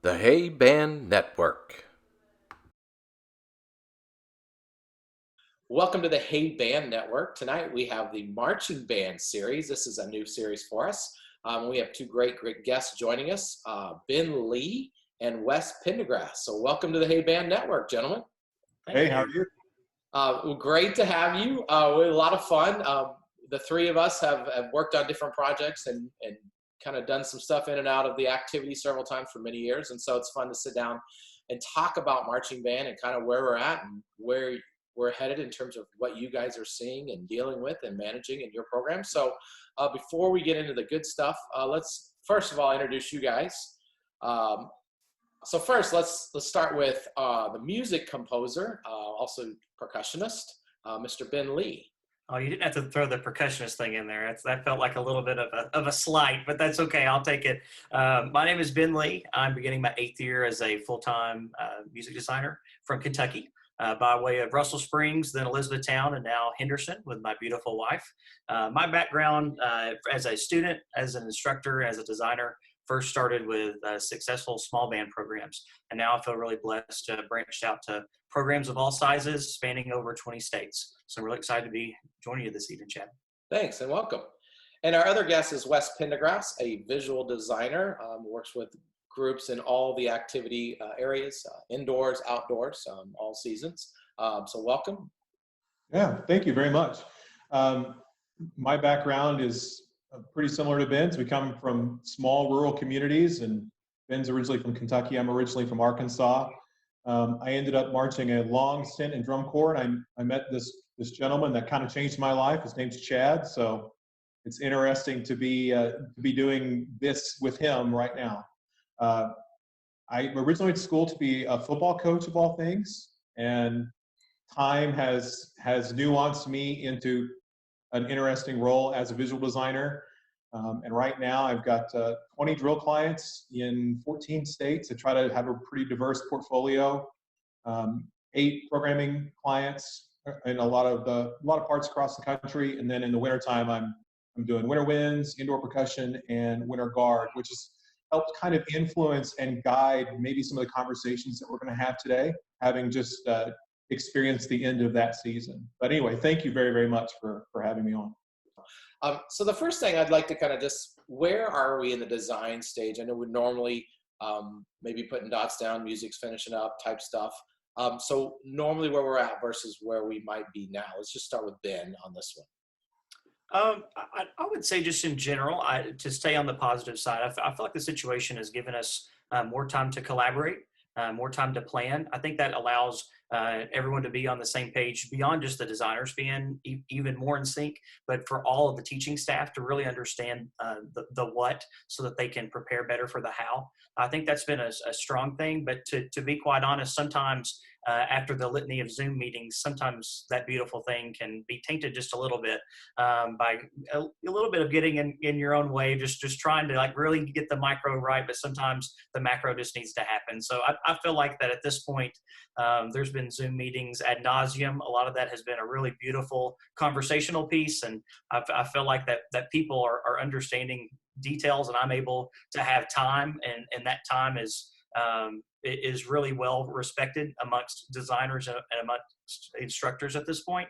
The Hay Band Network. Welcome to the Hay Band Network. Tonight we have the Marching Band series. This is a new series for us. We have two great guests joining us, Ben Lee and Wes Pendergrass. So welcome to the Hay Band Network, gentlemen. Hey, how are you? Well, great to have you. We had a lot of fun. The three of us have worked on different projects and kind of done some stuff in and out of the activity several times for many years. And so it's fun to sit down and talk about marching band and kind of where we're at and where we're headed in terms of what you guys are seeing and dealing with and managing in your program. So before we get into the good stuff, let's first of all introduce you guys. So first, let's start with the music composer, also percussionist, Mr. Ben Lee. Oh, you didn't have to throw the percussionist thing in there. That felt like a little bit of a slight, but that's okay. I'll take it. My name is Ben Lee. I'm beginning my 8th year as a full-time music designer from Kentucky by way of Russell Springs, then Elizabethtown, and now Henderson with my beautiful wife. My background as a student, as an instructor, as a designer, first started with successful small band programs. And now I feel really blessed to branch out to programs of all sizes spanning over 20 states. So I'm really excited to be joining you this evening, Chad. Thanks and welcome. And our other guest is Wes Pendergrass, a visual designer, works with groups in all the activity areas, indoors, outdoors, all seasons. So welcome. Yeah, thank you very much. My background is pretty similar to Ben's. We come from small rural communities, and Ben's originally from Kentucky. I'm originally from Arkansas. I ended up marching a long stint in drum corps, and I met this gentleman that kind of changed my life. His name's Chad, so it's interesting to be doing this with him right now. I originally went to school to be a football coach of all things, and time has nuanced me into an interesting role as a visual designer. And right now I've got 20 drill clients in 14 states. I try to have a pretty diverse portfolio, 8 programming clients in a lot of parts across the country. And then in the wintertime, I'm doing winter winds, indoor percussion, and winter guard, which has helped kind of influence and guide maybe some of the conversations that we're going to have today, having just experienced the end of that season. But anyway, thank you very, very much for having me on. So the first thing I'd like to kind of just, where are we in the design stage? I know we're normally maybe putting dots down, music's finishing up type stuff. So normally where we're at versus where we might be now. Let's just start with Ben on this one. I would say just in general, to stay on the positive side, I feel like the situation has given us more time to collaborate, more time to plan. I think that allows everyone to be on the same page beyond just the designers being even more in sync, but for all of the teaching staff to really understand the what so that they can prepare better for the how. I think that's been a strong thing, but to be quite honest, sometimes after the litany of Zoom meetings, sometimes that beautiful thing can be tainted just a little bit by a little bit of getting in your own way, just trying to like really get the micro right, but sometimes the macro just needs to happen. So I feel like that at this point, there's been Zoom meetings ad nauseum. A lot of that has been a really beautiful conversational piece, and I feel like that people are understanding details, and I'm able to have time, and that time is really well respected amongst designers and amongst instructors at this point,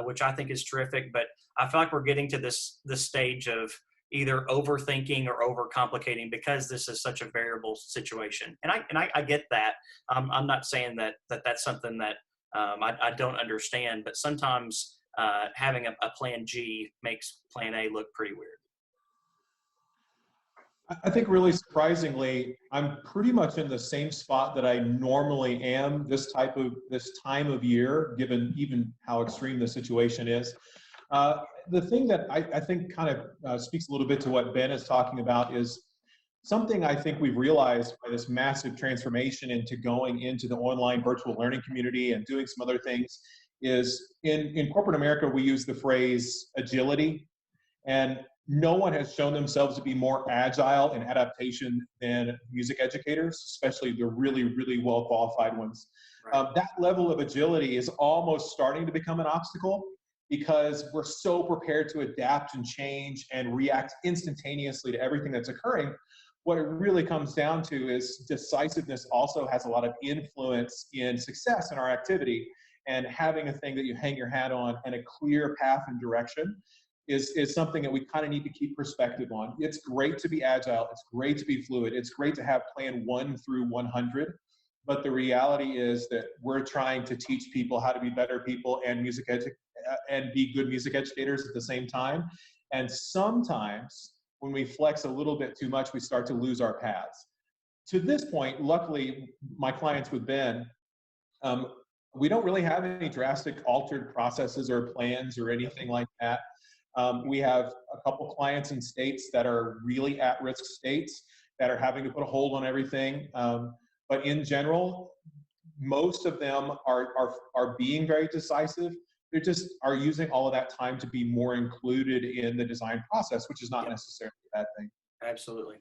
which I think is terrific. But I feel like we're getting to this stage of either overthinking or overcomplicating because this is such a variable situation. And I get that. I'm not saying that that's something that I don't understand, but sometimes having a plan G makes plan A look pretty weird. I think really surprisingly, I'm pretty much in the same spot that I normally am this time of year, given even how extreme the situation is. The thing that I think kind of speaks a little bit to what Ben is talking about is something I think we've realized by this massive transformation into going into the online virtual learning community and doing some other things is in corporate America, we use the phrase agility, and no one has shown themselves to be more agile in adaptation than music educators, especially the really, really well qualified ones. Right. That level of agility is almost starting to become an obstacle because we're so prepared to adapt and change and react instantaneously to everything that's occurring. what it really comes down to is decisiveness also has a lot of influence in success in our activity. And having a thing that you hang your hat on and a clear path and direction is something that we kind of need to keep perspective on. It's great to be agile. It's great to be fluid. It's great to have plan 1 through 100. But the reality is that we're trying to teach people how to be better people and and be good music educators at the same time. And sometimes when we flex a little bit too much, we start to lose our paths. To this point, luckily, my clients with Ben, we don't really have any drastic altered processes or plans or anything like that. We have a couple clients in states that are really at-risk states that are having to put a hold on everything. But in general, most of them are being very decisive. They just are using all of that time to be more included in the design process, which is not necessarily a bad thing. Absolutely.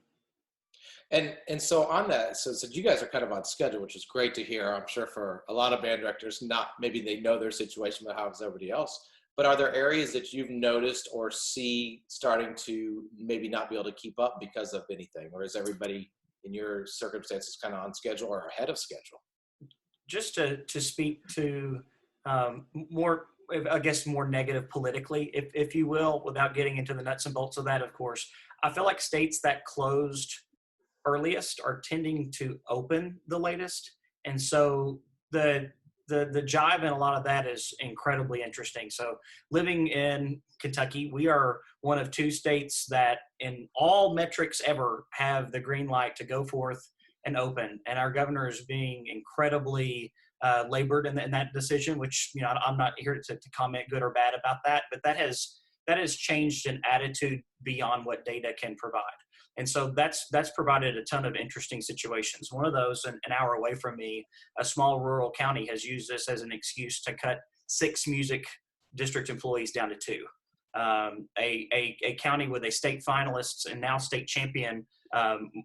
And so on that, so you guys are kind of on schedule, which is great to hear. I'm sure for a lot of band directors, not maybe they know their situation, but how is everybody else? But are there areas that you've noticed or see starting to maybe not be able to keep up because of anything? Or is everybody in your circumstances kind of on schedule or ahead of schedule? Just to speak to more, I guess, more negative politically, if you will, without getting into the nuts and bolts of that, of course, I feel like states that closed earliest are tending to open the latest. And so the jive in a lot of that is incredibly interesting. So living in Kentucky, we are one of 2 states that in all metrics ever have the green light to go forth and open. And our governor is being incredibly labored in that decision, which, you know, I'm not here to comment good or bad about that, but that has changed an attitude beyond what data can provide. And so that's provided a ton of interesting situations. One of those, an hour away from me, a small rural county has used this as an excuse to cut 6 music district employees down to 2. A county with a state finalists and now state champion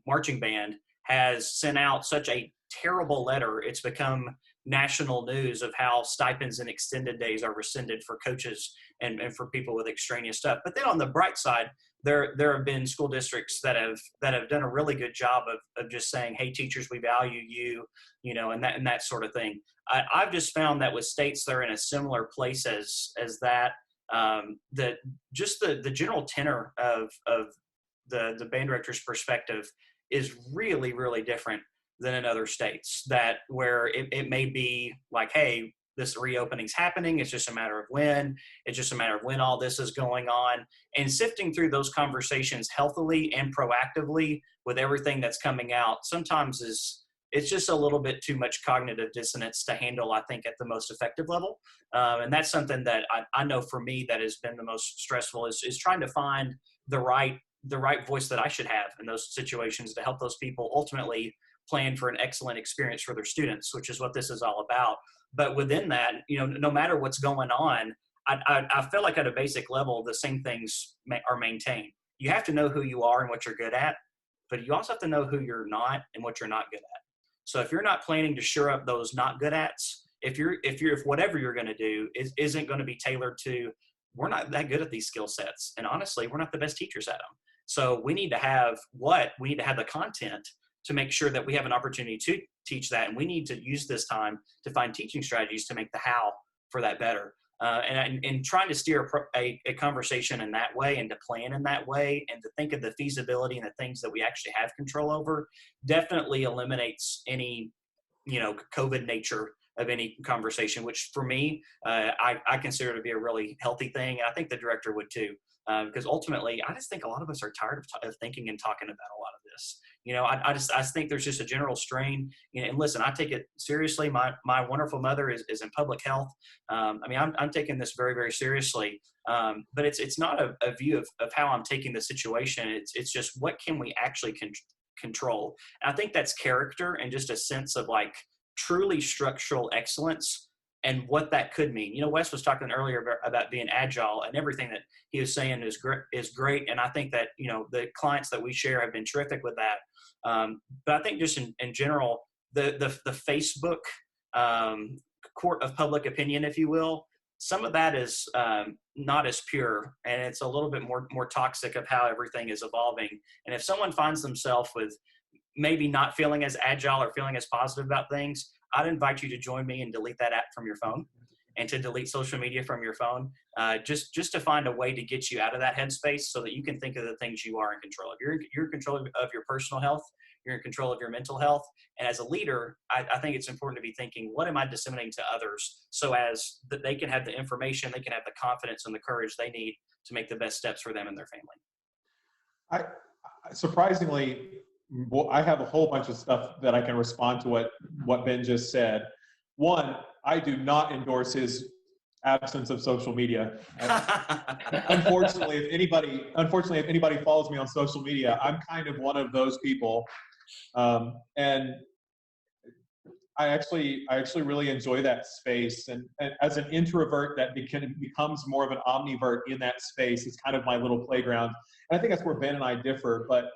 marching band has sent out such a terrible letter. It's become national news of how stipends and extended days are rescinded for coaches and for people with extraneous stuff. But then on the bright side, there have been school districts that have done a really good job of just saying, hey, teachers, we value you, you know, and that sort of thing. I've just found that with states that are in a similar place as that, that just the general tenor of the band director's perspective is really, really different than in other states, that where it may be like, hey, this reopening's happening. It's just a matter of when. It's just a matter of when all this is going on. And sifting through those conversations healthily and proactively with everything that's coming out sometimes it's just a little bit too much cognitive dissonance to handle, I think, at the most effective level. And that's something that I know for me that has been the most stressful is trying to find the right voice that I should have in those situations to help those people ultimately plan for an excellent experience for their students, which is what this is all about. But within that, you know, no matter what's going on, I feel like at a basic level, the same things are maintained. You have to know who you are and what you're good at, but you also have to know who you're not and what you're not good at. So if you're not planning to shore up those not good ats, if whatever you're going to do isn't going to be tailored to, we're not that good at these skill sets, and honestly, we're not the best teachers at them. So we need to have the content to make sure that we have an opportunity to teach that. And we need to use this time to find teaching strategies to make the how for that better. And trying to steer a conversation in that way and to plan in that way and to think of the feasibility and the things that we actually have control over definitely eliminates any, you know, COVID nature of any conversation, which for me, I consider to be a really healthy thing. And I think the director would too. Because ultimately, I just think a lot of us are tired of thinking and talking about a lot of this. You know, I think there's just a general strain. You know, and listen, I take it seriously. My wonderful mother is in public health. I mean, I'm taking this very, very seriously. But it's not a view of how I'm taking the situation. It's just what can we actually control. And I think that's character and just a sense of like truly structural excellence. And what that could mean. You know, Wes was talking earlier about being agile, and everything that he was saying is great. And I think that, you know, the clients that we share have been terrific with that. But I think just in general, the Facebook court of public opinion, if you will, some of that is not as pure, and it's a little bit more toxic of how everything is evolving. And if someone finds themselves with maybe not feeling as agile or feeling as positive about things, I'd invite you to join me and delete that app from your phone, and to delete social media from your phone, just to find a way to get you out of that headspace so that you can think of the things you are in control of. You're in control of your personal health. You're in control of your mental health. And as a leader, I think it's important to be thinking, what am I disseminating to others so as that they can have the information, they can have the confidence and the courage they need to make the best steps for them and their family. Surprisingly, well, I have a whole bunch of stuff that I can respond to what Ben just said. One, I do not endorse his absence of social media. Unfortunately, if anybody follows me on social media, I'm kind of one of those people. And I actually really enjoy that space. And as an introvert that becomes more of an omnivert in that space, it's kind of my little playground. And I think that's where Ben and I differ. But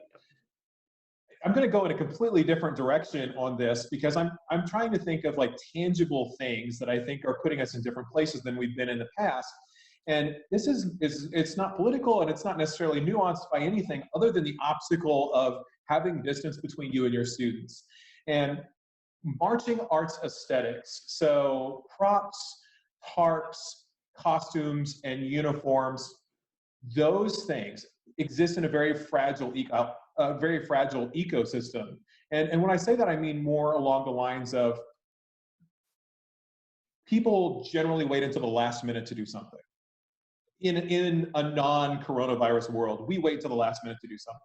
I'm going to go in a completely different direction on this, because I'm trying to think of like tangible things that I think are putting us in different places than we've been in the past. And this it's not political, and it's not necessarily nuanced by anything other than the obstacle of having distance between you and your students. And marching arts aesthetics, so props, tarps, costumes, and uniforms, those things exist in a very fragile ecosystem. And when I say that, I mean more along the lines of people generally wait until the last minute to do something. In a non-coronavirus world, we wait till the last minute to do something.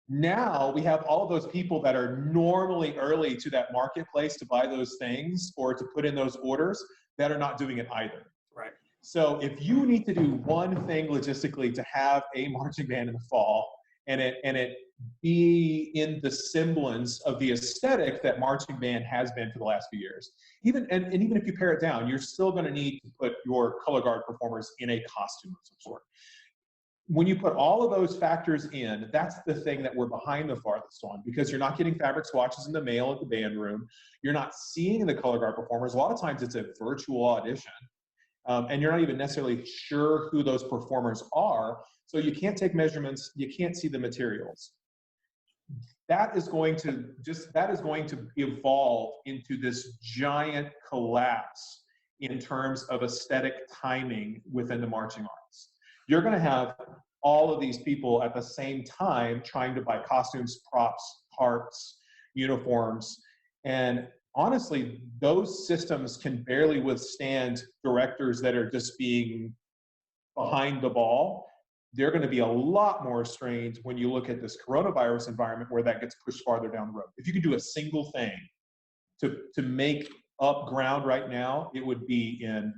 Now we have all of those people that are normally early to that marketplace to buy those things or to put in those orders that are not doing it either. Right. So if you need to do one thing logistically to have a marching band in the fall, and it be in the semblance of the aesthetic that marching band has been for the last few years, even if you pare it down, you're still going to need to put your color guard performers in a costume of some sort. When you put all of those factors in, that's the thing that we're behind the farthest on, because you're not getting fabric swatches in the mail at the band room. You're not seeing the color guard performers. A lot of times it's a virtual audition. And you're not even necessarily sure who those performers are. So you can't take measurements. You can't see the materials. That is going to evolve into this giant collapse in terms of aesthetic timing within the marching arts. You're going to have all of these people at the same time trying to buy costumes, props, tarps, uniforms, and honestly, those systems can barely withstand directors that are just being behind the ball. They're going to be a lot more strained when you look at this coronavirus environment where that gets pushed farther down the road. If you could do a single thing to make up ground right now, it would be in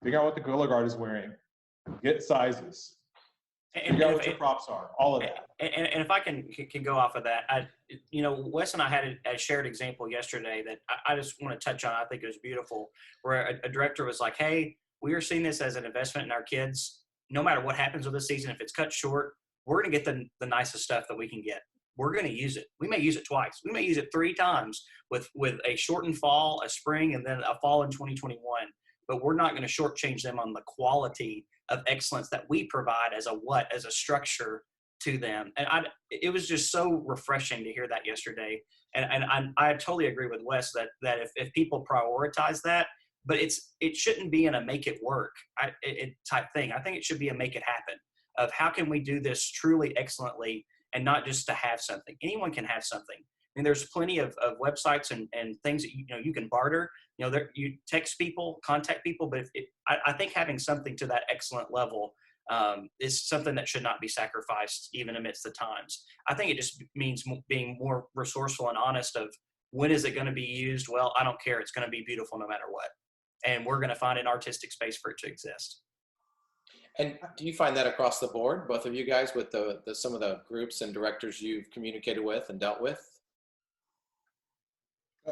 figure out what the color guard is wearing, get sizes, figure out what your props are, all of that. And if I can go off of that, Wes and I had a shared example yesterday that I just want to touch on. I think it was beautiful, where a director was like, hey, we are seeing this as an investment in our kids. No matter what happens with the season, if it's cut short, we're going to get the nicest stuff that we can get. We're going to use it. We may use it twice. We may use it 3 times with a shortened fall, a spring, and then a fall in 2021. But we're not going to shortchange them on the quality of excellence that we provide as a structure to them. And it was just so refreshing to hear that yesterday. And I totally agree with Wes that if people prioritize that, but it shouldn't be in a make it work type thing. I think it should be a make it happen of how can we do this truly excellently and not just to have something. Anyone can have something. I mean, there's plenty of websites and things that you can barter. You text people, contact people, but I think having something to that excellent level is something that should not be sacrificed even amidst the times. I think it just means being more resourceful and honest of when is it going to be used? Well, I don't care. It's going to be beautiful no matter what. And we're going to find an artistic space for it to exist. And do you find that across the board, both of you guys, with some of the groups and directors you've communicated with and dealt with?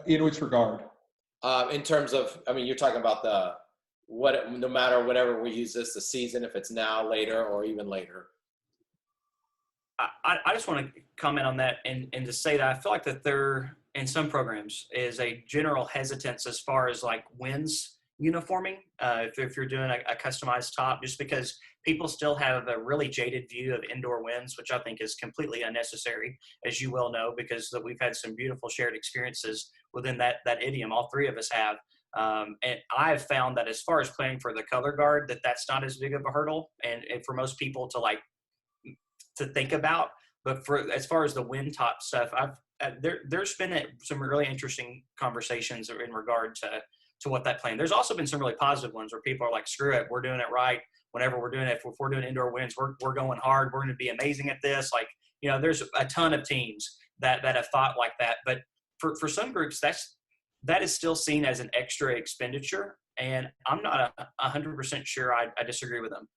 In which regard? In terms of, you're talking about no matter whatever we use the season, if it's now, later, or even later. I just want to comment on that and to say that I feel like that there, in some programs, is a general hesitance as far as like wins uniforming if you're doing a customized top, just because people still have a really jaded view of indoor wins, which I think is completely unnecessary, as you well know, because we've had some beautiful shared experiences within that idiom. All three of us have. And I've found that as far as planning for the color guard, that's not as big of a hurdle, and for most people to think about. But for as far as the wind top stuff, there's been some really interesting conversations in regard to what that plan. There's also been some really positive ones where people are like, screw it, we're doing it right. Whenever we're doing it, if we're doing indoor winds, we're going hard. We're going to be amazing at this. Like, there's a ton of teams that have thought like that. But for some groups, that is still seen as an extra expenditure. And I'm not 100% sure I disagree with them.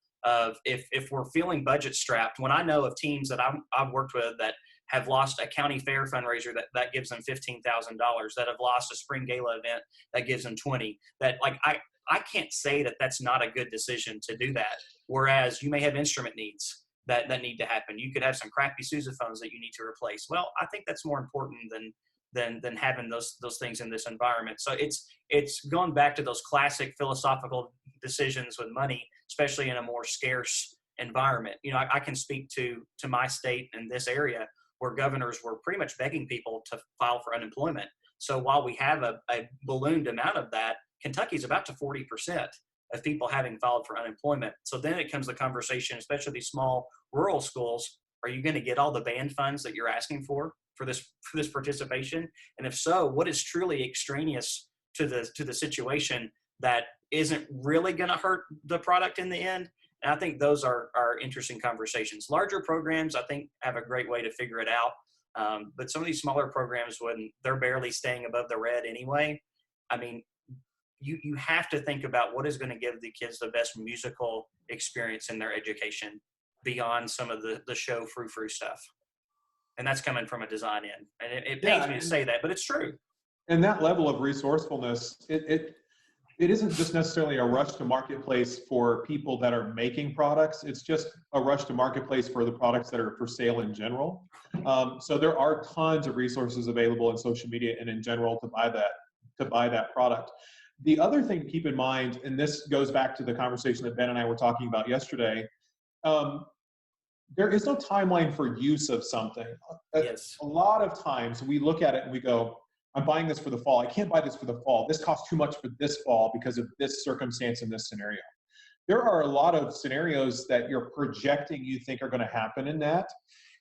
If we're feeling budget strapped, when I know of teams that I've worked with that have lost a county fair fundraiser that gives them $15,000, that have lost a spring gala event that gives them 20, that like I can't say that that's not a good decision to do that. Whereas you may have instrument needs that need to happen. You could have some crappy sousaphones that you need to replace. Well, I think that's more important than having those things in this environment. So it's going back to those classic philosophical decisions with money, especially in a more scarce environment. I can speak to my state in this area where governors were pretty much begging people to file for unemployment. So while we have a ballooned amount of that, Kentucky's about to 40% of people having filed for unemployment. So then it comes the conversation, especially these small rural schools, are you going to get all the band funds that you're asking for this participation? And if so, what is truly extraneous to the situation that isn't really going to hurt the product in the end? And I think those are interesting conversations. Larger programs, I think, have a great way to figure it out. But some of these smaller programs, when they're barely staying above the red anyway, I mean, you have to think about what is going to give the kids the best musical experience in their education beyond some of the show frou-frou stuff. And that's coming from a design end. And it pains me to say that, but it's true. And that level of resourcefulness, it isn't just necessarily a rush to marketplace for people that are making products. It's just a rush to marketplace for the products that are for sale in general. So there are tons of resources available in social media and in general to buy that product. The other thing to keep in mind, and this goes back to the conversation that Ben and I were talking about yesterday, there is no timeline for use of something. Yes. A lot of times we look at it and we go, I'm buying this for the fall. I can't buy this for the fall. This costs too much for this fall because of this circumstance in this scenario. There are a lot of scenarios that you're projecting you think are going to happen in that.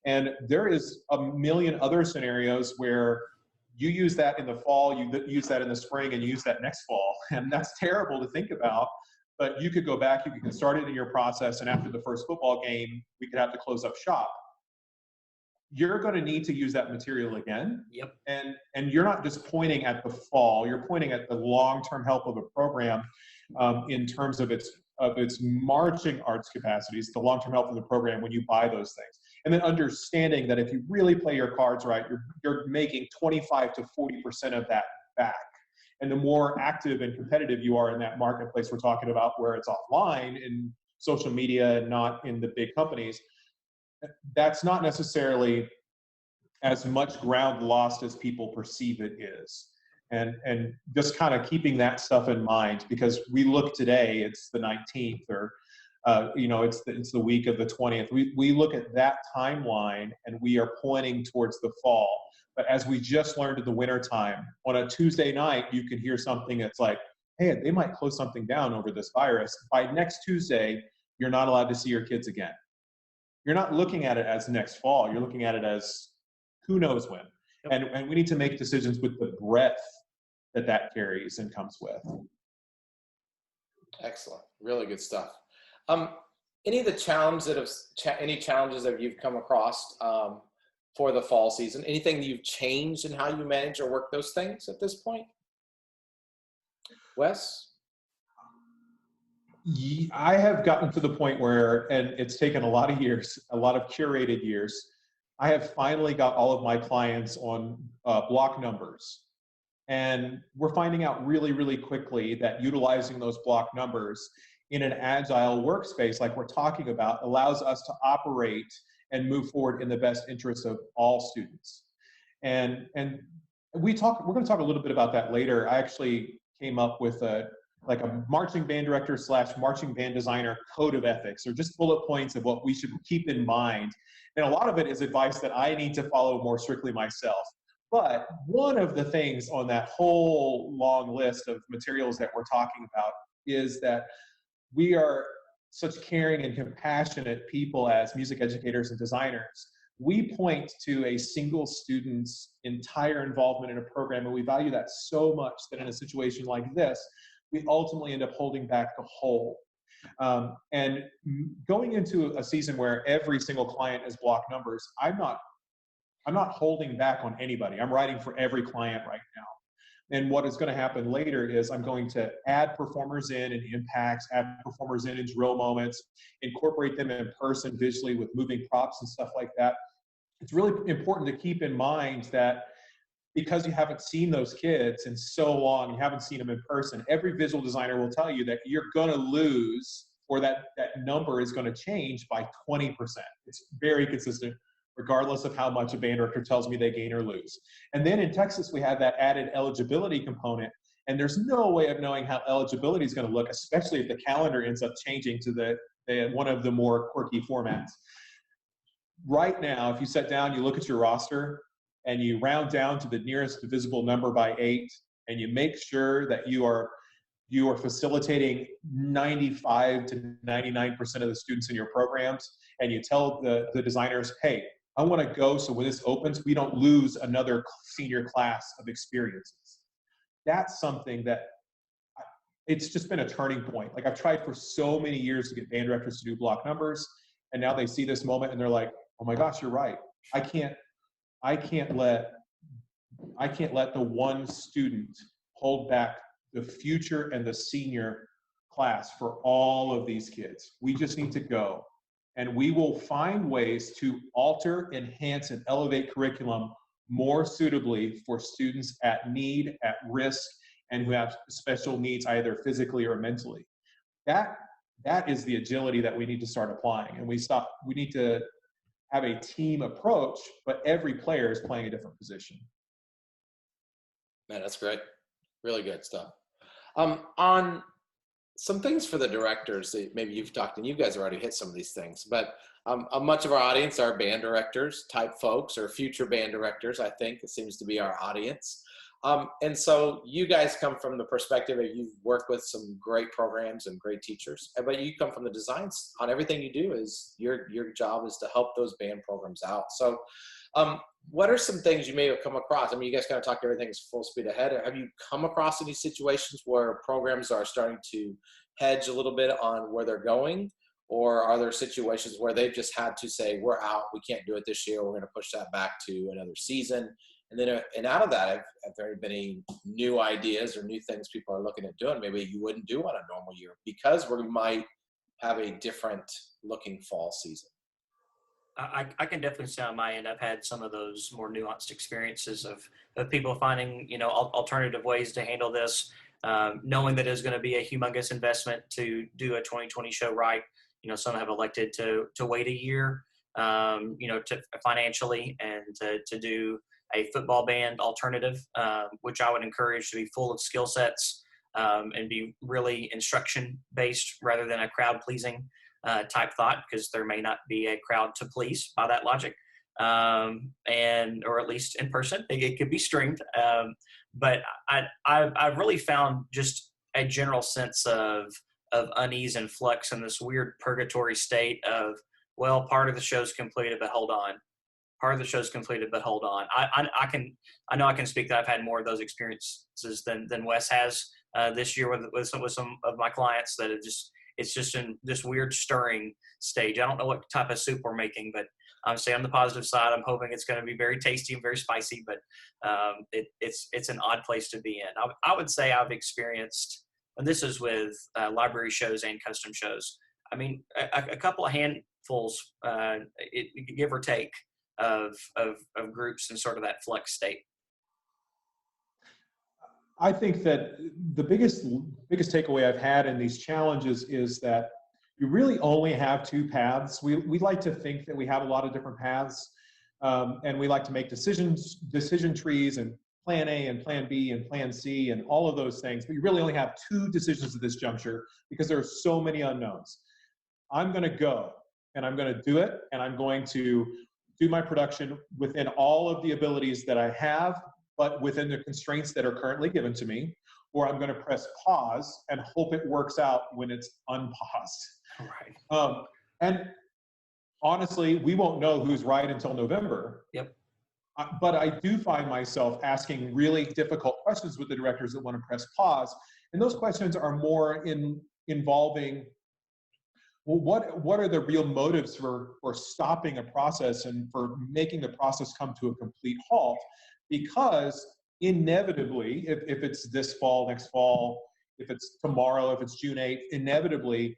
And there is a million other scenarios where you use that in the fall, you use that in the spring, and you use that next fall. And that's terrible to think about. But you could go back, you could start it in your process, and after the first football game, we could have to close up shop. You're going to need to use that material again. Yep. And you're not just pointing at the fall, you're pointing at the long-term health of a program in terms of its marching arts capacities, the long-term health of the program when you buy those things. And then understanding that if you really play your cards right, you're making 25 to 40% of that back. And the more active and competitive you are in that marketplace we're talking about, where it's offline in social media and not in the big companies, that's not necessarily as much ground lost as people perceive it is. And just kind of keeping that stuff in mind, because we look today, it's the 19th or, it's the week of the 20th. We look at that timeline and we are pointing towards the fall. But as we just learned in the wintertime, on a Tuesday night, you can hear something that's like, hey, they might close something down over this virus. By next Tuesday, you're not allowed to see your kids again. You're not looking at it as next fall. You're looking at it as who knows when. Yep. And we need to make decisions with the breadth that carries and comes with. Excellent. Really good stuff. Any of the any challenges that you've come across for the fall season? Anything that you've changed in how you manage or work those things at this point? Wes? I have gotten to the point where, and it's taken a lot of years, a lot of curated years, I have finally got all of my clients on block numbers. And we're finding out really, really quickly that utilizing those block numbers in an agile workspace like we're talking about allows us to operate and move forward in the best interest of all students. And we're going to talk a little bit about that later. I actually came up with like a marching band director / marching band designer code of ethics, or just bullet points of what we should keep in mind. And a lot of it is advice that I need to follow more strictly myself. But one of the things on that whole long list of materials that we're talking about is that we are such caring and compassionate people as music educators and designers. We point to a single student's entire involvement in a program, and we value that so much that in a situation like this, we ultimately end up holding back the whole. And going into a season where every single client is block numbers, I'm not holding back on anybody. I'm writing for every client right now. And what is going to happen later is I'm going to add performers in impacts, add performers in drill moments, incorporate them in person visually with moving props and stuff like that. It's really important to keep in mind that because you haven't seen those kids in so long, you haven't seen them in person, every visual designer will tell you that you're going to lose, or that number is going to change by 20%. It's very consistent, regardless of how much a band director tells me they gain or lose. And then in Texas, we have that added eligibility component, and there's no way of knowing how eligibility is going to look, especially if the calendar ends up changing to the one of the more quirky formats. Right now, if you sit down, you look at your roster, and you round down to the nearest divisible number by 8, and you make sure that you are facilitating 95 to 99% of the students in your programs, and you tell the designers, hey, I want to go so when this opens, we don't lose another senior class of experiences. That's something that it's just been a turning point. Like, I've tried for so many years to get band directors to do block numbers, and now they see this moment and they're like, oh my gosh, you're right. I can't let the one student hold back the future and the senior class for all of these kids. We just need to go. And we will find ways to alter, enhance, and elevate curriculum more suitably for students at need, at risk, and who have special needs either physically or mentally. That is the agility that we need to start applying. And we need to have a team approach, but every player is playing a different position. Man, that's great. Really good stuff. On some things for the directors that maybe you've talked, and you guys have already hit some of these things, but much of our audience are band directors type folks, or future band directors. I think it seems to be our audience. And so you guys come from the perspective of you've worked with some great programs and great teachers, but you come from the designs. On everything you do is your job is to help those band programs out. So what are some things you may have come across? I mean, you guys kind of talk everything's full speed ahead. Have you come across any situations where programs are starting to hedge a little bit on where they're going? Or are there situations where they've just had to say, we're out, we can't do it this year, we're going to push that back to another season? And then, and out of that, have there been any new ideas or new things people are looking at doing maybe you wouldn't do on a normal year because we might have a different looking fall season? I can definitely say on my end, I've had some of those more nuanced experiences of people finding, alternative ways to handle this, knowing that it's going to be a humongous investment to do a 2020 show right. Some have elected to wait a year, to financially and to do a football band alternative, which I would encourage to be full of skill sets and be really instruction based rather than a crowd pleasing type thought, because there may not be a crowd to please by that logic, or at least in person it could be streamed. But I've really found just a general sense of unease and flux in this weird purgatory state of, well, part of the show's completed, but hold on. Part of the show's completed, but hold on. I know I can speak that I've had more of those experiences than Wes has this year with some of my clients, that it's just in this weird stirring stage. I don't know what type of soup we're making, but I'm saying on the positive side, I'm hoping it's going to be very tasty and very spicy, but it's an odd place to be in. I would say I've experienced, and this is with library shows and custom shows, I mean, a couple of handfuls, give or take, of groups in sort of that flex state. I think that the biggest takeaway I've had in these challenges is that you really only have two paths. We like to think that we have a lot of different paths, and we like to make decision trees and plan A and plan B and plan C and all of those things, but you really only have two decisions at this juncture because there are so many unknowns. I'm going to go and I'm going to do it, and I'm going to do my production within all of the abilities that I have, but within the constraints that are currently given to me, or I'm going to press pause and hope it works out when it's unpaused. Right. And honestly, we won't know who's right until November. Yep. But I do find myself asking really difficult questions with the directors that want to press pause. And those questions are more involving, well, what are the real motives for stopping a process and for making the process come to a complete halt? Because inevitably, if it's this fall, next fall, if it's tomorrow, if it's June 8th, inevitably,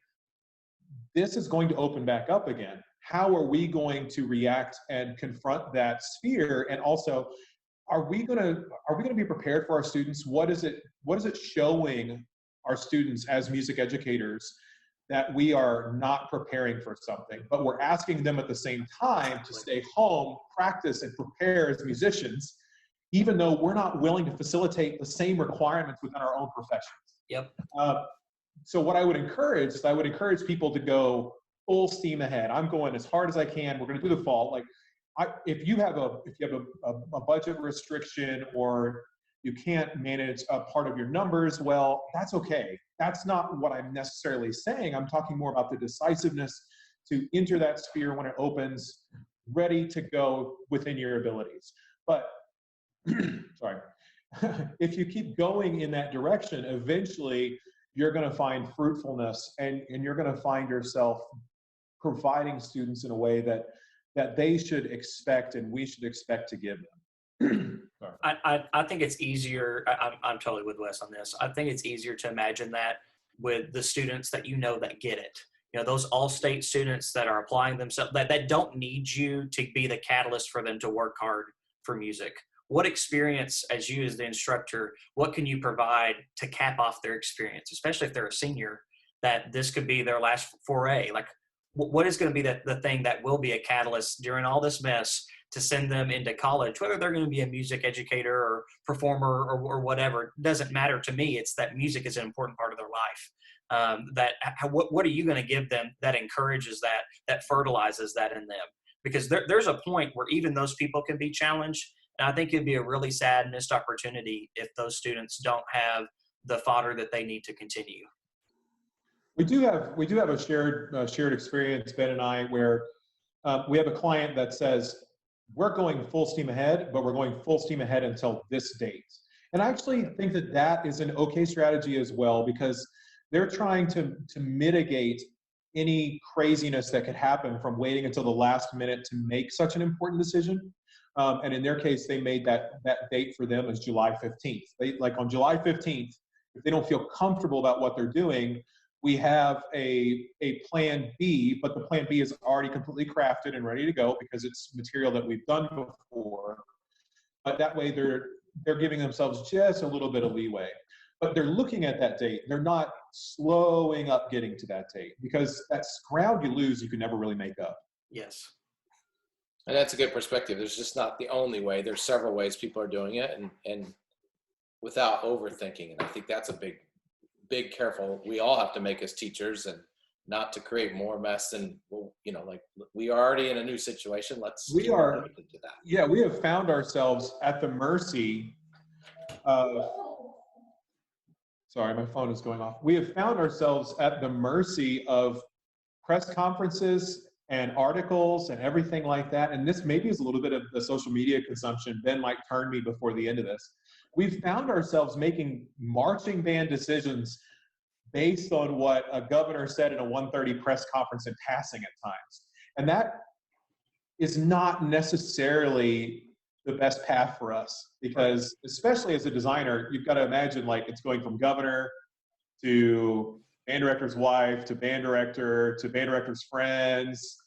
this is going to open back up again. How are we going to react and confront that sphere? And also, are we going to be prepared for our students? What is it showing our students as music educators that we are not preparing for something, but we're asking them at the same time to stay home, practice, and prepare as musicians, even though we're not willing to facilitate the same requirements within our own professions? Yep. So what I would encourage is people to go full steam ahead. I'm going as hard as I can. We're going to do the fall. Like, if you have a budget restriction, or you can't manage a part of your numbers, well, that's okay. That's not what I'm necessarily saying. I'm talking more about the decisiveness to enter that sphere when it opens, ready to go within your abilities. But sorry, if you keep going in that direction, eventually you're going to find fruitfulness, and you're going to find yourself providing students in a way that they should expect and we should expect to give them. I think it's easier. I'm totally with Wes on this. I think it's easier to imagine that with the students that that get it. Those all-state students that are applying themselves, that don't need you to be the catalyst for them to work hard for music. What experience, as the instructor, what can you provide to cap off their experience, especially if they're a senior, that this could be their last foray? Like, what is going to be the thing that will be a catalyst during all this mess to send them into college, whether they're going to be a music educator or performer or whatever? It doesn't matter to me. It's that music is an important part of their life. What are you going to give them that encourages that fertilizes that in them? Because there's a point where even those people can be challenged. And I think it'd be a really sad missed opportunity if those students don't have the fodder that they need to continue. We do have a shared experience, Ben and I, where we have a client that says, we're going full steam ahead, but we're going full steam ahead until this date. And I actually think that is an okay strategy as well, because they're trying to mitigate any craziness that could happen from waiting until the last minute to make such an important decision. And in their case, they made that date for them as July 15th. Like on July 15th, if they don't feel comfortable about what they're doing, we have a plan B, but the plan B is already completely crafted and ready to go because it's material that we've done before. But that way they're giving themselves just a little bit of leeway. But they're looking at that date. They're not slowing up getting to that date, because that's ground you lose you can never really make up. Yes. And that's a good perspective. There's just not the only way. There's several ways people are doing it, and without overthinking. And I think that's a big careful we all have to make as teachers, and not to create more mess than, like we are already in a new situation. We have found ourselves at the mercy of, sorry, my phone is going off. We have found ourselves at the mercy of press conferences and articles and everything like that. And this maybe is a little bit of the social media consumption. Ben might turn me before the end of this. We've found ourselves making marching band decisions based on what a governor said in a 1:30 press conference in passing at times. And that is not necessarily the best path for us, because especially as a designer, you've got to imagine like it's going from governor to band director's wife to band director's friends,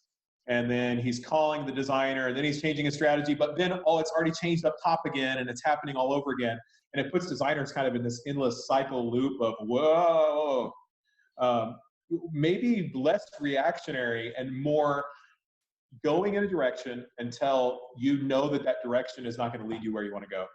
and then he's calling the designer, and then he's changing his strategy, but then, it's already changed up top again, and it's happening all over again. And it puts designers kind of in this endless cycle loop of, whoa, maybe less reactionary and more going in a direction until you know that direction is not going to lead you where you want to go.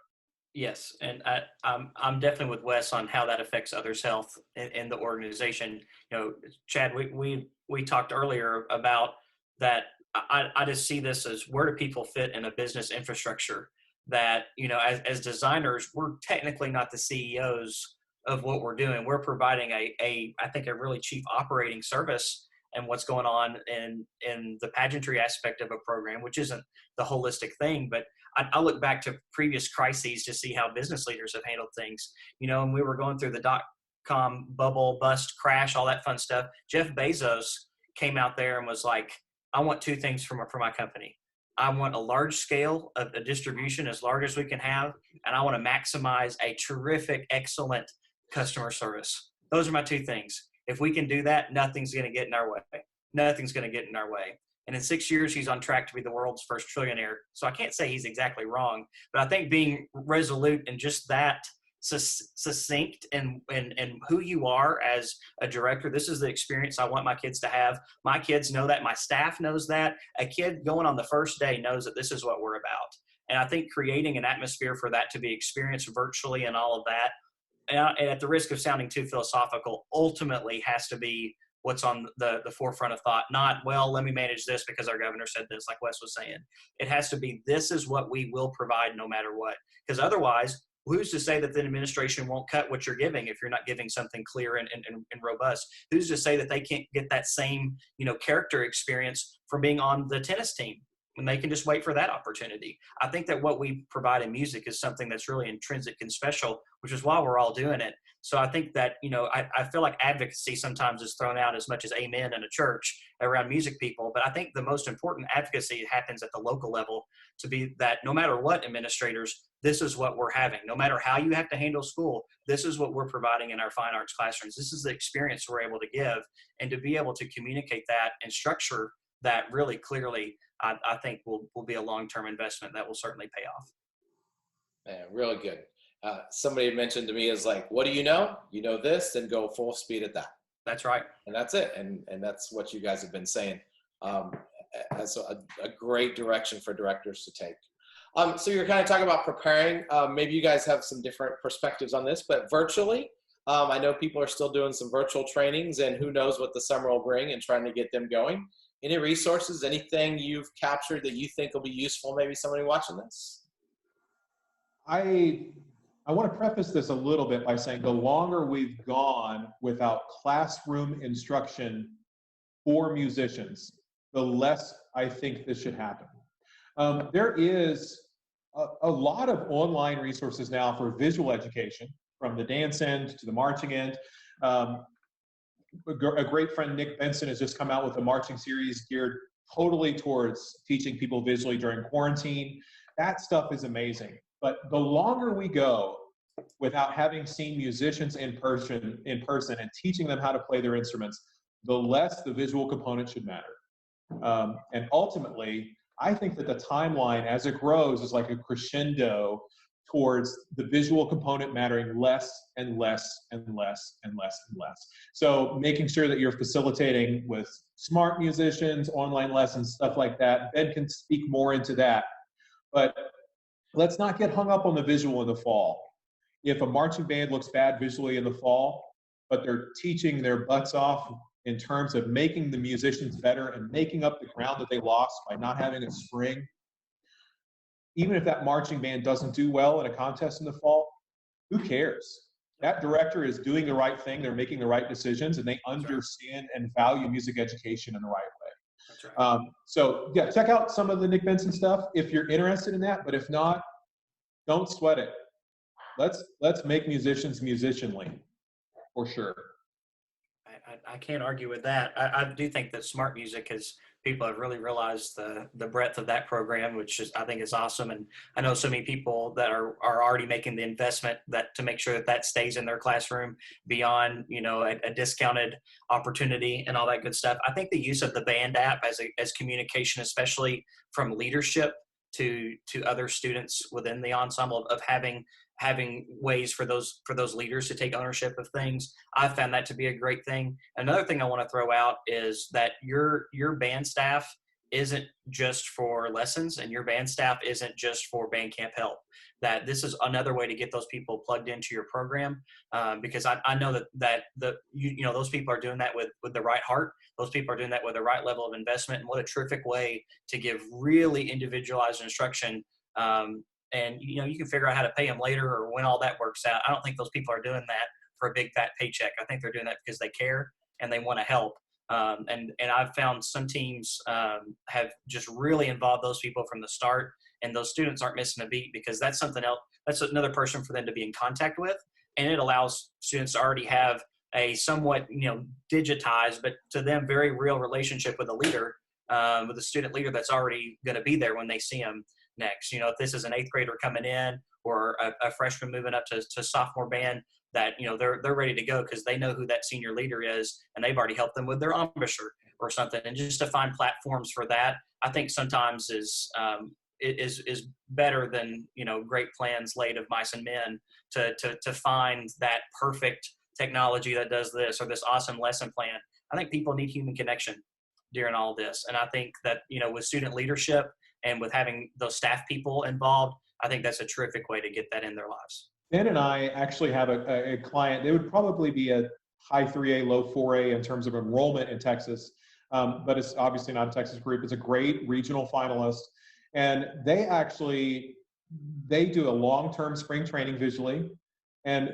Yes, and I'm definitely with Wes on how that affects others' health in the organization. You know, Chad, we talked earlier about that. I just see this as, where do people fit in a business infrastructure? That, you know, as designers, we're technically not the CEOs of what we're doing. We're providing a I think a really cheap operating service and what's going on in the pageantry aspect of a program, which isn't the holistic thing, but I look back to previous crises to see how business leaders have handled things. You know, and we were going through the dot-com bubble, bust, crash, all that fun stuff. Jeff Bezos came out there and was like, I want two things for my company. I want a large scale of a distribution as large as we can have, and I want to maximize a terrific, excellent customer service. Those are my two things. If we can do that, nothing's going to get in our way. Nothing's going to get in our way. And in 6 years, he's on track to be the world's first trillionaire. So I can't say he's exactly wrong, but I think being resolute and just that succinct and who you are as a director, this is the experience I want my kids to have. My kids know that. My staff knows that. A kid going on the first day knows that this is what we're about. And I think creating an atmosphere for that to be experienced virtually and all of that, and at the risk of sounding too philosophical, ultimately has to be what's on the forefront of thought. Not, well, let me manage this because our governor said this, like Wes was saying. It has to be, this is what we will provide no matter what. Because otherwise, who's to say that the administration won't cut what you're giving if you're not giving something clear and robust? Who's to say that they can't get that same, you know, character experience from being on the tennis team, and they can just wait for that opportunity? I think that what we provide in music is something that's really intrinsic and special, which is why we're all doing it. So I think that, you know, I feel like advocacy sometimes is thrown out as much as amen in a church around music people. But I think the most important advocacy happens at the local level, to be that no matter what, administrators, this is what we're having. No matter how you have to handle school, this is what we're providing in our fine arts classrooms. This is the experience we're able to give. And to be able to communicate that and structure that really clearly, I think will be a long-term investment that will certainly pay off. Man, really good. Somebody mentioned to me is like, what do you know? You know this, then go full speed at that. That's right. And that's it. And that's what you guys have been saying. As a great direction for directors to take. So you're kind of talking about preparing. Maybe you guys have some different perspectives on this, but virtually, I know people are still doing some virtual trainings, and who knows what the summer will bring, and trying to get them going. Any resources, anything you've captured that you think will be useful, maybe somebody watching this? I want to preface this a little bit by saying the longer we've gone without classroom instruction for musicians, the less I think this should happen. There is a lot of online resources now for visual education, from the dance end to the marching end. A great friend, Nick Benson, has just come out with a marching series geared totally towards teaching people visually during quarantine. That stuff is amazing. But the longer we go without having seen musicians in person and teaching them how to play their instruments, the less the visual component should matter. And ultimately, I think that the timeline as it grows is like a crescendo towards the visual component mattering less and less and less and less and less. So making sure that you're facilitating with smart musicians, online lessons, stuff like that. Ben can speak more into that. But let's not get hung up on the visual in the fall. If a marching band looks bad visually in the fall, but they're teaching their butts off in terms of making the musicians better and making up the ground that they lost by not having a spring, even if that marching band doesn't do well in a contest in the fall, who cares? That director is doing the right thing. They're making the right decisions, and they understand and value music education in the right way. That's right. So yeah, check out some of the Nick Benson stuff if you're interested in that. But if not, don't sweat it. Let's make musicians musicianly, for sure. I can't argue with that. I do think that smart music people have really realized the breadth of that program, which is, I think, is awesome. And I know so many people that are already making the investment to make sure that stays in their classroom beyond, you know, a discounted opportunity and all that good stuff. I think the use of the band app as communication, especially from leadership to other students within the ensemble, of having ways for those leaders to take ownership of things. I found that to be a great thing. Another thing I want to throw out is that your band staff isn't just for lessons, and your band staff isn't just for band camp help. That this is another way to get those people plugged into your program, because I know that those people are doing that with the right heart. Those people are doing that with the right level of investment, and what a terrific way to give really individualized instruction. And you can figure out how to pay them later or when all that works out. I don't think those people are doing that for a big fat paycheck. I think they're doing that because they care and they want to help. And I've found some teams have just really involved those people from the start, and those students aren't missing a beat because that's something else. That's another person for them to be in contact with, and it allows students to already have a somewhat digitized, but to them very real relationship with a leader, with a student leader that's already going to be there when they see them next. If this is an 8th grader coming in or a freshman moving up to sophomore band, that they're ready to go because they know who that senior leader is, and they've already helped them with their embouchure or something. And just to find platforms for that, I think sometimes is better than great plans laid of mice and men to find that perfect technology that does this or this awesome lesson plan. I think people need human connection during all this, and I think that with student leadership and with having those staff people involved, I think that's a terrific way to get that in their lives. Ben and I actually have a client. They would probably be a high 3A, low 4A in terms of enrollment in Texas, but it's obviously not a Texas group. It's a great regional finalist, and they do a long-term spring training visually, and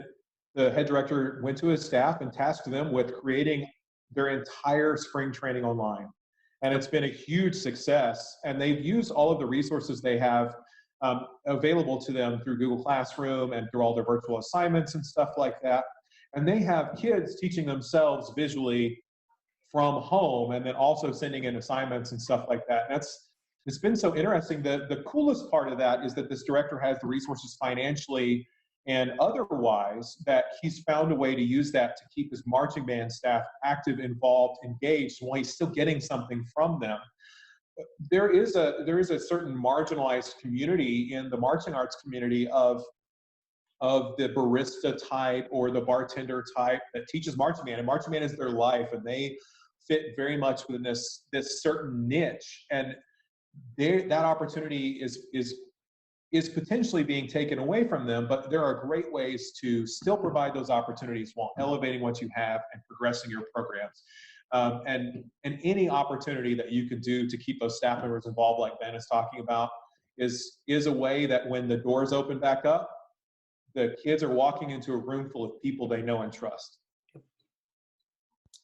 the head director went to his staff and tasked them with creating their entire spring training online. And it's been a huge success, and they've used all of the resources they have available to them through Google Classroom and through all their virtual assignments and stuff like that. And they have kids teaching themselves visually from home and then also sending in assignments and stuff like that. And it's been so interesting. The coolest part of that is that this director has the resources financially and otherwise that he's found a way to use that to keep his marching band staff active, involved, engaged while he's still getting something from them. There is a certain marginalized community in the marching arts community of the barista type or the bartender type that teaches marching band, and marching band is their life, and they fit very much within this certain niche, and that opportunity is potentially being taken away from them. But there are great ways to still provide those opportunities while elevating what you have and progressing your programs. And any opportunity that you could do to keep those staff members involved, like Ben is talking about, is a way that when the doors open back up, the kids are walking into a room full of people they know and trust.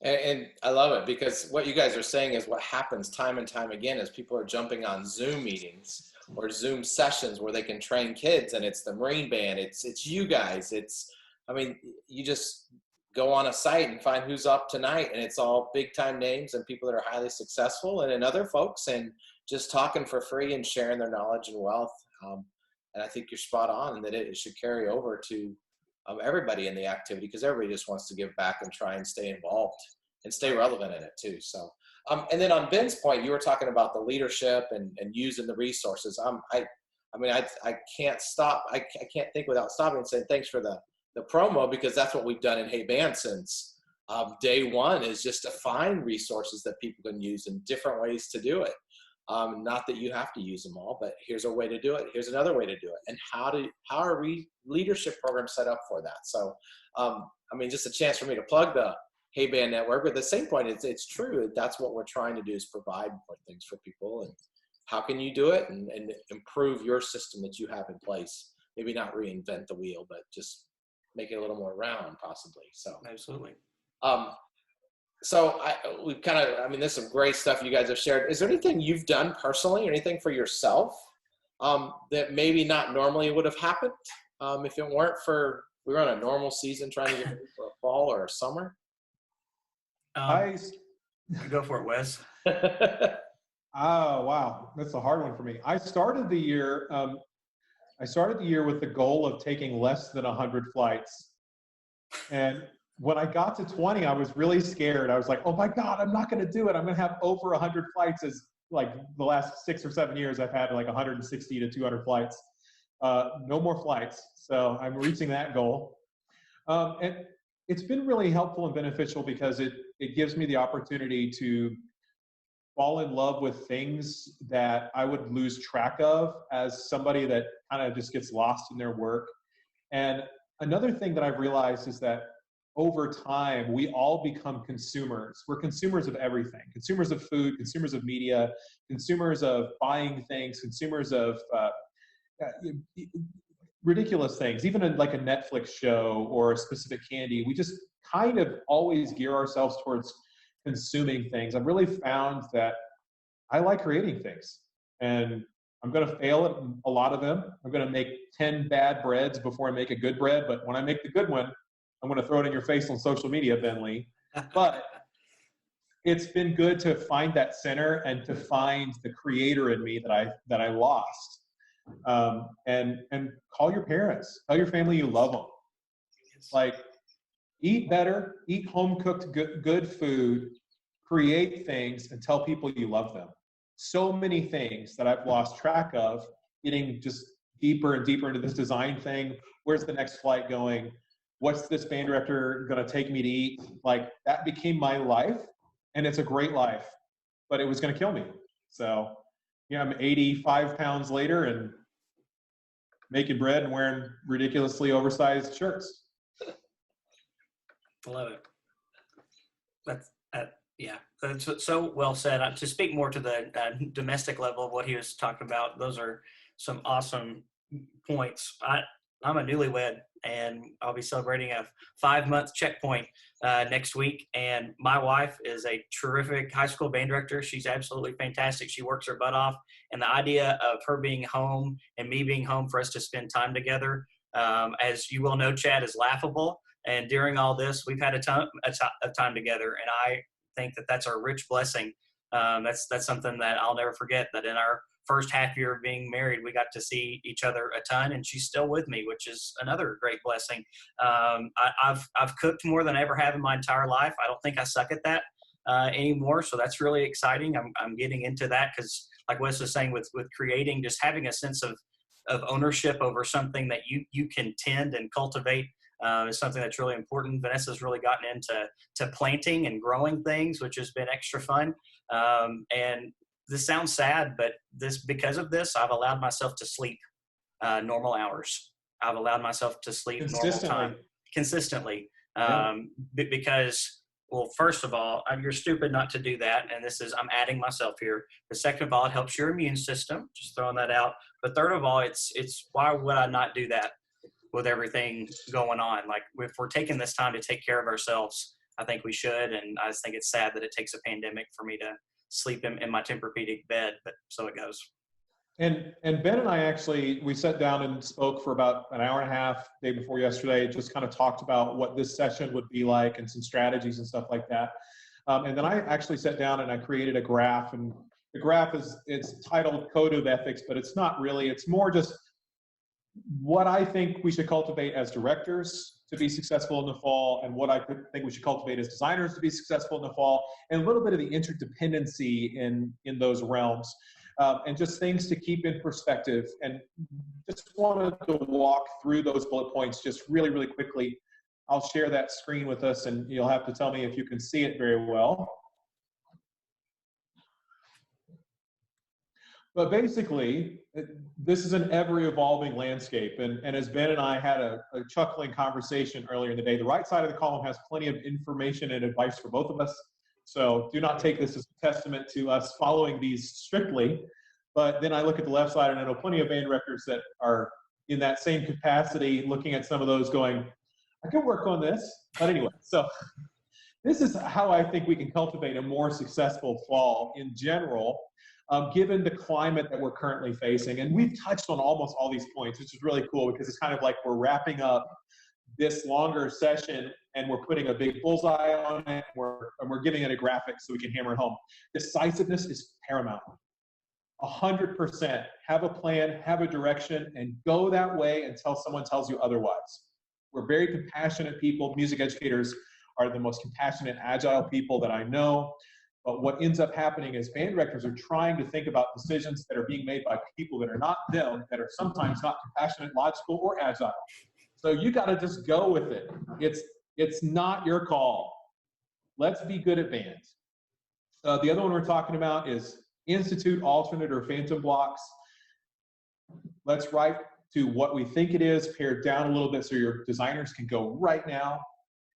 And I love it, because what you guys are saying is what happens time and time again is people are jumping on Zoom meetings or Zoom sessions where they can train kids, and it's the Marine Band, it's you guys, you just go on a site and find who's up tonight, and it's all big time names and people that are highly successful, and then other folks, and just talking for free and sharing their knowledge and wealth. And I think you're spot on that it should carry over to everybody in the activity, because everybody just wants to give back and try and stay involved and stay relevant in it too. So, and then on Ben's point, you were talking about the leadership and using the resources. I can't stop. I can't think without stopping and saying thanks for the promo, because that's what we've done in Hey Band since day one, is just to find resources that people can use in different ways to do it. Not that you have to use them all, but here's a way to do it. Here's another way to do it. And how are we leadership programs set up for that? So, just a chance for me to plug the Hey Band Network, but at the same point, it's true. That's what we're trying to do, is provide things for people. And how can you do it and improve your system that you have in place? Maybe not reinvent the wheel, but just make it a little more round, possibly. So absolutely. So we've there's some great stuff you guys have shared. Is there anything you've done personally, or anything for yourself that maybe not normally would have happened if it weren't for, we were on a normal season trying to get ready for a fall or a summer? Go for it, Wes. Oh, wow. That's a hard one for me. I started the year with the goal of taking less than 100 flights. And when I got to 20, I was really scared. I was like, oh my God, I'm not going to do it. I'm going to have over 100 flights. As like the last 6 or 7 years, I've had like 160 to 200 flights. No more flights. So I'm reaching that goal. And it's been really helpful and beneficial because it gives me the opportunity to fall in love with things that I would lose track of as somebody that kind of just gets lost in their work. And another thing that I've realized is that over time, we all become consumers. We're consumers of everything, consumers of food, consumers of media, consumers of buying things, consumers of ridiculous things, even in like a Netflix show or a specific candy. We just kind of always gear ourselves towards consuming things. I've really found that I like creating things, and I'm going to fail at a lot of them. I'm going to make 10 bad breads before I make a good bread, but when I make the good one, I'm going to throw it in your face on social media, Ben Lee. But it's been good to find that center and to find the creator in me that I lost. And call your parents, tell your family you love them. Like, eat better, eat home cooked good food, create things, and tell people you love them. So many things that I've lost track of, getting just deeper and deeper into this design thing. Where's the next flight going? What's this band director going to take me to eat? Like, that became my life, and it's a great life, but it was going to kill me. So, yeah, I'm 85 pounds later and making bread and wearing ridiculously oversized shirts. I love it. Yeah, that's so well said. To speak more to the domestic level of what he was talking about, those are some awesome points. I'm a newlywed, and I'll be celebrating a 5-month checkpoint next week. And my wife is a terrific high school band director. She's absolutely fantastic. She works her butt off. And the idea of her being home and me being home for us to spend time together, as you will know, Chad, is laughable. And during all this, we've had a ton of time together. And I think that that's our rich blessing. That's something that I'll never forget, that in our first half year of being married, we got to see each other a ton, and she's still with me, which is another great blessing. I've cooked more than I ever have in my entire life. I don't think I suck at that anymore, so that's really exciting. I'm getting into that because, like Wes was saying, with creating, just having a sense of ownership over something that you can tend and cultivate is something that's really important. Vanessa's really gotten into planting and growing things, which has been extra fun. And this sounds sad, but because of this, I've allowed myself to sleep normal hours. I've allowed myself to sleep normal time consistently. Because, well, first of all, you're stupid not to do that. And I'm adding myself here. But second of all, it helps your immune system, just throwing that out. But third of all, it's why would I not do that with everything going on? Like, if we're taking this time to take care of ourselves, I think we should. And I just think it's sad that it takes a pandemic for me to sleep in my Tempur-Pedic bed, but so it goes. And Ben and I we sat down and spoke for about an hour and a half day before yesterday, just kind of talked about what this session would be like and some strategies and stuff like that. And then I actually sat down and I created a graph, and the graph it's titled Code of Ethics, but it's not really, it's more just what I think we should cultivate as directors to be successful in the fall, and what I think we should cultivate as designers to be successful in the fall, and a little bit of the interdependency in those realms, and just things to keep in perspective. And just wanted to walk through those bullet points just really, really quickly. I'll share that screen with us, and you'll have to tell me if you can see it very well. But basically, this is an ever-evolving landscape. And as Ben and I had a chuckling conversation earlier in the day, the right side of the column has plenty of information and advice for both of us. So do not take this as a testament to us following these strictly. But then I look at the left side, and I know plenty of band directors that are in that same capacity, looking at some of those going, I could work on this. But anyway, so this is how I think we can cultivate a more successful fall in general, given the climate that we're currently facing. And we've touched on almost all these points, which is really cool, because it's kind of like we're wrapping up this longer session and we're putting a big bullseye on it, and we're giving it a graphic so we can hammer it home. Decisiveness is paramount. 100%. Have a plan, have a direction, and go that way until someone tells you otherwise. We're very compassionate people. Music educators are the most compassionate, agile people that I know. But what ends up happening is band directors are trying to think about decisions that are being made by people that are not them, that are sometimes not compassionate, logical, or agile. So you got to just go with it. It's not your call. Let's be good at band. The other one we're talking about is institute, alternate, or phantom blocks. Let's write to what we think it is, pare it down a little bit so your designers can go right now.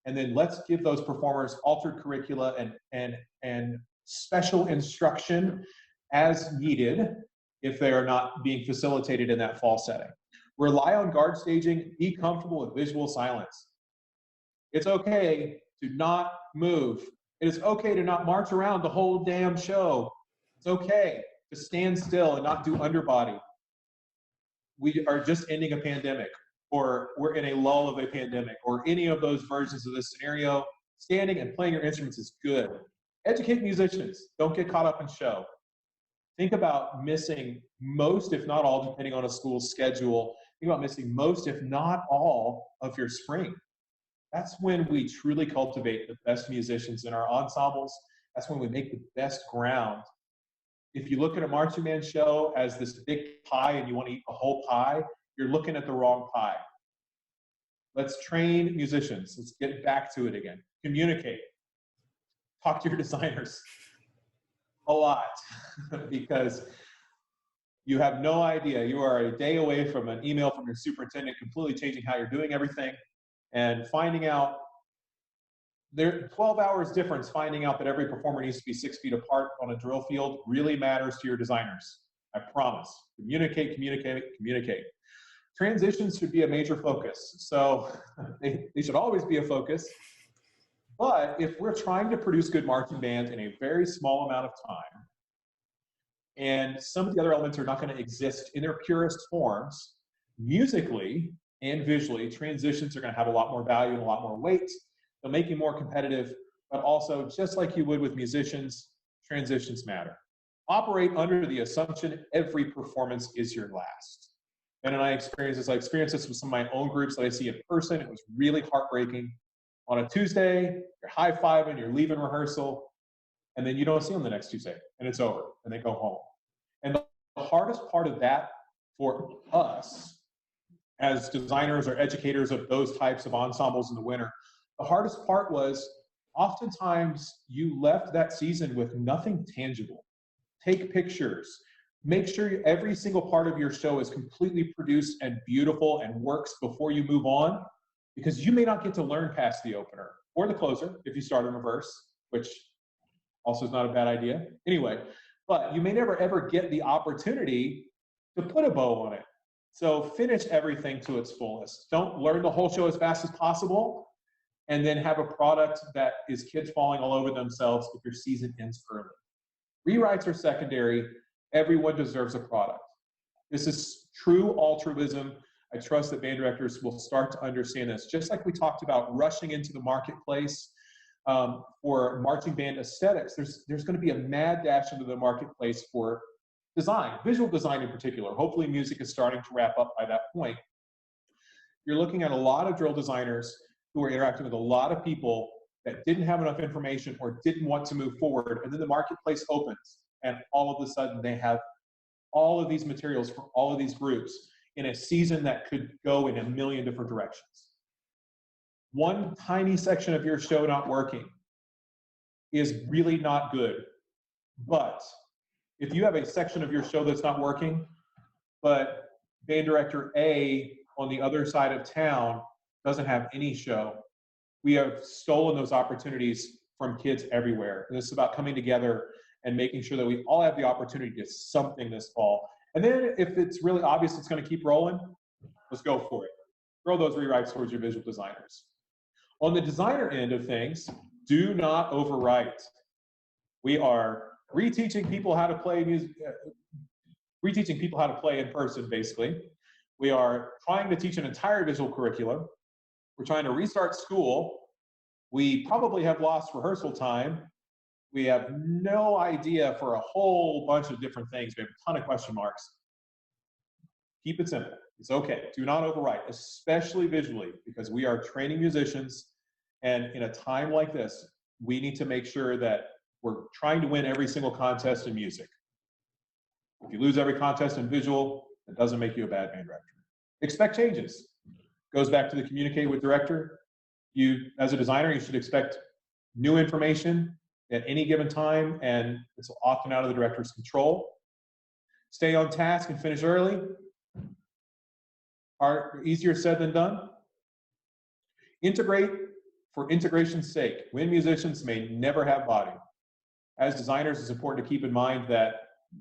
And then let's give those performers altered curricula and special instruction as needed if they are not being facilitated in that fall setting. Rely on guard staging. Be comfortable with visual silence. It's okay to not move. It is okay to not march around the whole damn show. It's okay to stand still and not do underbody. We are just ending a pandemic, or we're in a lull of a pandemic, or any of those versions of this scenario. Standing and playing your instruments is good. Educate musicians. Don't get caught up in show. Think about missing most, if not all, depending on a school's schedule. Think about missing most, if not all, of your spring. That's when we truly cultivate the best musicians in our ensembles. That's when we make the best ground. If you look at a marching band show as this big pie and you want to eat the whole pie, you're looking at the wrong pie. Let's train musicians. Let's get back to it again. Communicate. Talk to your designers a lot because you have no idea. You are a day away from an email from your superintendent completely changing how you're doing everything and finding out there 12 hours difference. Finding out that every performer needs to be 6 feet apart on a drill field really matters to your designers. I promise. Communicate, communicate, communicate. Transitions should be a major focus. So they should always be a focus. But if we're trying to produce good marching bands in a very small amount of time, and some of the other elements are not going to exist in their purest forms, musically and visually, transitions are going to have a lot more value and a lot more weight. They'll make you more competitive, but also, just like you would with musicians, transitions matter. Operate under the assumption every performance is your last. And I experienced this with some of my own groups that I see in person. It was really heartbreaking. On a Tuesday, you're high-fiving, you're leaving rehearsal, and then you don't see them the next Tuesday, and it's over, and they go home. And the hardest part of that for us as designers or educators of those types of ensembles in the winter, the hardest part was oftentimes you left that season with nothing tangible. Take pictures. Make sure every single part of your show is completely produced and beautiful and works before you move on, because you may not get to learn past the opener or the closer if you start in reverse, which also is not a bad idea. Anyway, but you may never ever get the opportunity to put a bow on it. So finish everything to its fullest. Don't learn the whole show as fast as possible and then have a product that is kids falling all over themselves if your season ends early. Rewrites are secondary. Everyone deserves a product. This is true altruism. I trust that band directors will start to understand this. Just like we talked about rushing into the marketplace for marching band aesthetics, there's going to be a mad dash into the marketplace for design, visual design in particular. Hopefully music is starting to wrap up by that point. You're looking at a lot of drill designers who are interacting with a lot of people that didn't have enough information or didn't want to move forward, and then the marketplace opens, and all of a sudden they have all of these materials for all of these groups in a season that could go in a million different directions. One tiny section of your show not working is really not good. But if you have a section of your show that's not working, but band director A on the other side of town doesn't have any show, we have stolen those opportunities from kids everywhere. And this is about coming together and making sure that we all have the opportunity to get something this fall. And then if it's really obvious it's going to keep rolling, let's go for it. Throw those rewrites towards your visual designers. On the designer end of things, do not overwrite. We are reteaching people how to play music, reteaching people how to play in person, basically. We are trying to teach an entire visual curriculum. We're trying to restart school. We probably have lost rehearsal time. We have no idea for a whole bunch of different things. We have a ton of question marks. Keep it simple. It's okay. Do not overwrite, especially visually, because we are training musicians. And in a time like this, we need to make sure that we're trying to win every single contest in music. If you lose every contest in visual, it doesn't make you a bad band director. Expect changes. Goes back to the communicate with director. You, as a designer, you should expect new information, at any given time, and it's often out of the director's control. Stay on task and finish early. Easier said than done. Integrate for integration's sake. Wind musicians may never have body. As designers, it's important to keep in mind that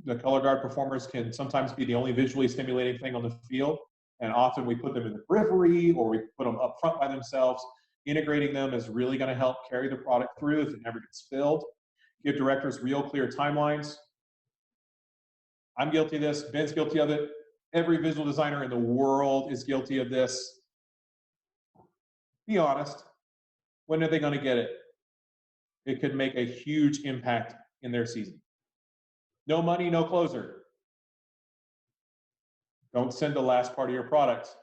the color guard performers can sometimes be the only visually stimulating thing on the field, and often we put them in the periphery or we put them up front by themselves. Integrating them is really going to help carry the product through if it never gets spilled. Give directors real clear timelines. I'm guilty of this. Ben's guilty of it. Every visual designer in the world is guilty of this. Be honest. When are they going to get it? It could make a huge impact in their season. No money, no closer. Don't send the last part of your product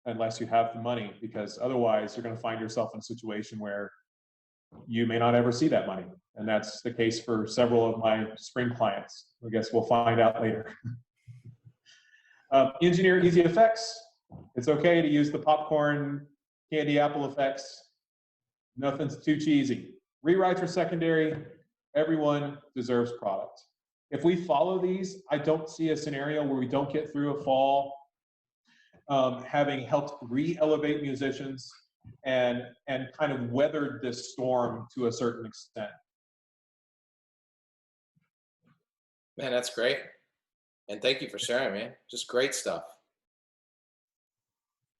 unless you have the money, because otherwise you're going to find yourself in a situation where you may not ever see that money. And that's the case for several of my spring clients. I guess we'll find out later. Engineer easy effects. It's okay to use the popcorn, candy apple effects. Nothing's too cheesy. Rewrites are secondary. Everyone deserves product. If we follow these, I don't see a scenario where we don't get through a fall having helped re-elevate musicians and kind of weathered this storm to a certain extent. Man, that's great. And thank you for sharing, man. Just great stuff.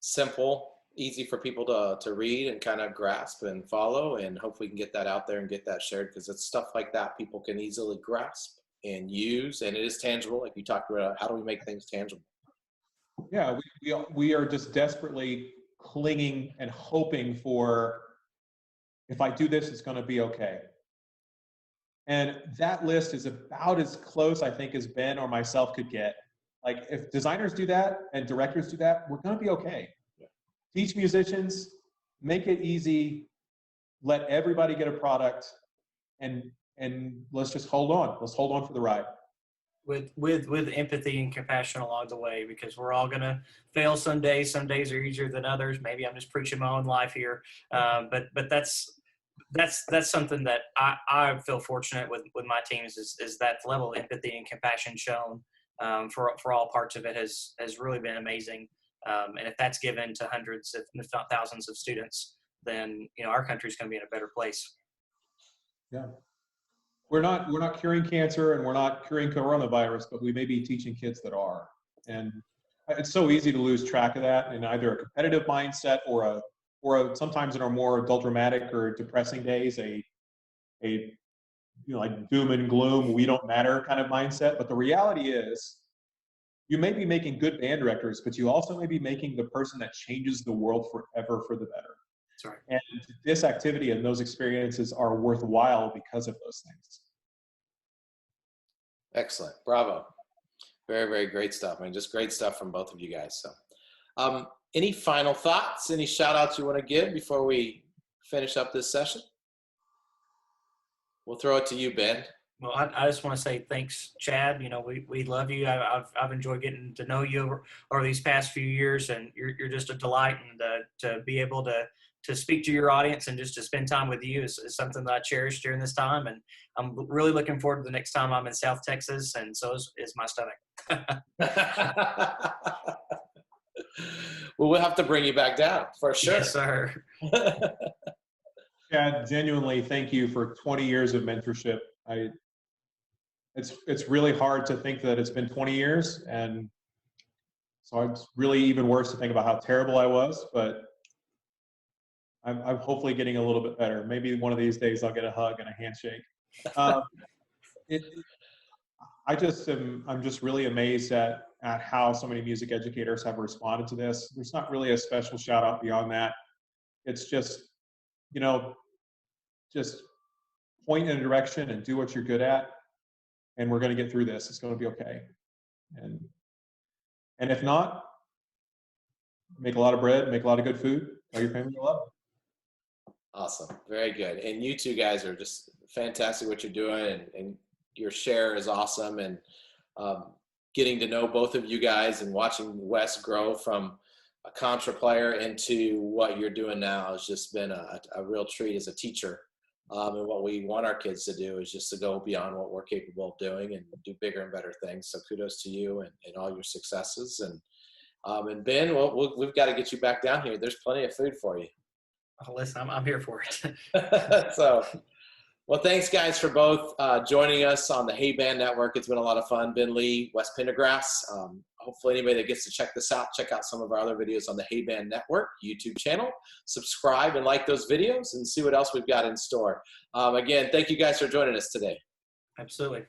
Simple, easy for people to read and kind of grasp and follow, and hopefully we can get that out there and get that shared, because it's stuff like that people can easily grasp and use, and it is tangible. Like you talked about, how do we make things tangible? Yeah, we are just desperately clinging and hoping for, if I do this, it's going to be okay. And that list is about as close, I think, as Ben or myself could get. Like, if designers do that and directors do that, we're going to be okay. Yeah. Teach musicians, make it easy, let everybody get a product, and let's just hold on. Let's hold on for the ride. With empathy and compassion along the way, because we're all gonna fail some days. Some days are easier than others. Maybe I'm just preaching my own life here, but that's something that I feel fortunate with my teams is that level of empathy and compassion shown for all parts of it has really been amazing. And if that's given to hundreds, if not thousands of students, then our country's going to be in a better place. Yeah. We're not curing cancer and we're not curing coronavirus, but we may be teaching kids that are. And it's so easy to lose track of that in either a competitive mindset or sometimes in our more dramatic or depressing days, like doom and gloom, we don't matter kind of mindset. But the reality is, you may be making good band directors, but you also may be making the person that changes the world forever for the better. That's right. And this activity and those experiences are worthwhile because of those things. Excellent. Bravo. Very, very great stuff. I mean, just great stuff from both of you guys. So, any final thoughts, any shout outs you want to give before we finish up this session? We'll throw it to you, Ben. Well, I just want to say thanks, Chad. We love you. I've enjoyed getting to know you over these past few years, and you're just a delight. And to be able to speak to your audience and just to spend time with you is something that I cherish during this time. And I'm really looking forward to the next time I'm in South Texas, and so is my stomach. Well, we'll have to bring you back down for sure. Yes, sir. Chad, genuinely, thank you for 20 years of mentorship. It's really hard to think that it's been 20 years, and so it's really even worse to think about how terrible I was, but I'm hopefully getting a little bit better. Maybe one of these days I'll get a hug and a handshake. I'm just really amazed at how so many music educators have responded to this. There's not really a special shout out beyond that. It's just, just point in a direction and do what you're good at, and we're going to get through this. It's going to be okay. And if not, make a lot of bread, make a lot of good food, tell your family you love them. Awesome. Very good. And you two guys are just fantastic what you're doing, and your share is awesome. And getting to know both of you guys and watching Wes grow from a contra player into what you're doing now has just been a real treat as a teacher And what we want our kids to do is just to go beyond what we're capable of doing and do bigger and better things. So kudos to you and all your successes. And Ben, we've got to get you back down here. There's plenty of food for you. Oh, listen, I'm here for it. So, well, thanks guys for both joining us on the Hey Band Network. It's been a lot of fun. Ben Lee, Wes Pendergrass. Hopefully anybody that gets to check this out, check out some of our other videos on the Hey Band Network YouTube channel. Subscribe and like those videos and see what else we've got in store. Again, thank you guys for joining us today. Absolutely.